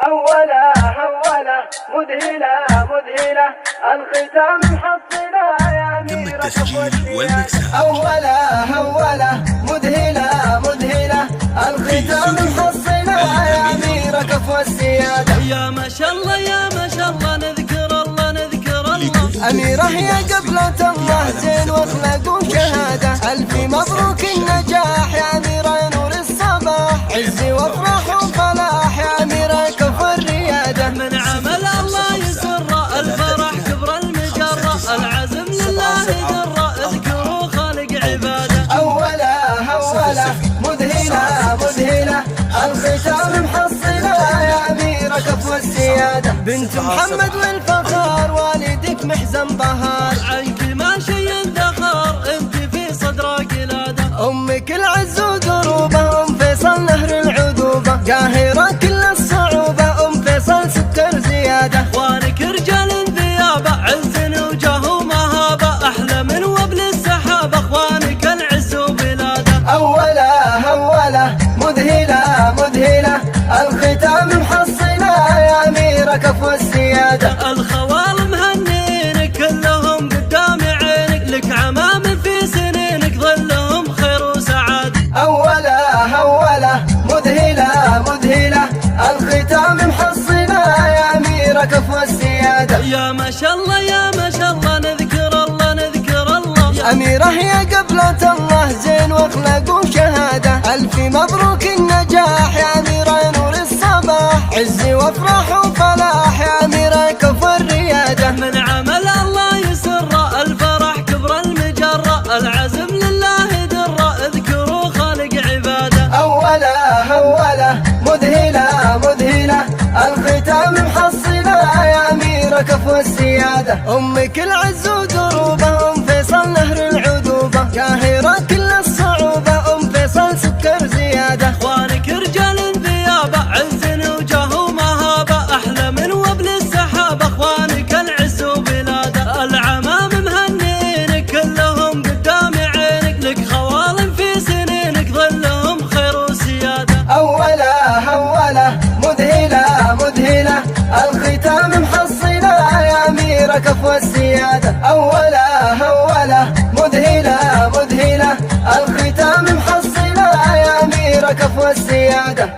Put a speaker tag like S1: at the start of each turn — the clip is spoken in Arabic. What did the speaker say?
S1: هولا هولا مذهلة مذهلة الختام محصلة يا أميرة كفوة. هولا هولا مذهلة مذهلة الختام محصلة يا أميرة كفوة السيادة.
S2: يا ما شاء الله يا ما شاء الله نذكر الله نذكر الله.
S1: أميرة يا قبلة الله زين واخلاق وشهادة. ألف مبروك النجاح يا أميرة يا نور الصباح. عز وافرح وفلاح يا أميرة كفوة الريادة.
S2: من عمل الله يسر الفرح كبر المجرة العزم لله درة اذكروا خالق عباده.
S1: أولا هولا مذهلة مذهلة الختام محصلة يا أميرة كفوة السيادة. بنت محمد والفخار والدك محزن ظهر
S2: عنك ما شي اندخر انت في صدر قلاده.
S1: أمك العز ودروبه أم فيصل نهر العذوبة. قاهرة كل الصعوبة أم فيصل سكر زيادة.
S2: اخوانك رجال ذيابه عز وجاه ومهابه احلى من وبل السحابه اخوانك العز وبلاده.
S1: أولا هولا مذهلة مذهلة الختام محصلة يا أميرة كفوة السيادة.
S2: الخوال مهنينك كلهم قدام عينك لك عمام في سنينك ظلهم خير وسعادة.
S1: أولا هولا مذهلة مذهلة الختام محصلة يا أميرة كفوة السيادة.
S2: يا ما شاء الله يا ما شاء الله نذكر الله نذكر الله.
S1: أميرة يا قبلة الله زين واخلاق وشهادة. ألف مبروك النجاح يا أميرة يا نور الصباح. عز وافرح وفلاح يا أميرة كفوة الريادة.
S2: من عمل الله يسر الفرح كبر المجرة العزم لله درة اذكروا خالق عباده.
S1: أولا هولا مذهلة مذهلة الختام محصلة يا أميرة كفوة السيادة. أمك العز ودروبه أم فيصل نهر العذوبة. قاهرة كل الصعوبة أم فيصل سكر زيادة.
S2: اخوانك رجال ذيابه عز وجاه ومهابه احلى من وبل السحابه اخوانك العز وبلاده. العمام مهنينك كلهم قدام عينك لك خوال في سنينك ظلهم خير وسياده.
S1: أولا هولا مذهلة مذهلة الختام محصلة يا أميرة كفوة السيادة. أولا هولا مذهلة مذهلة الختام محصلة يا أميرة كفوة السيادة.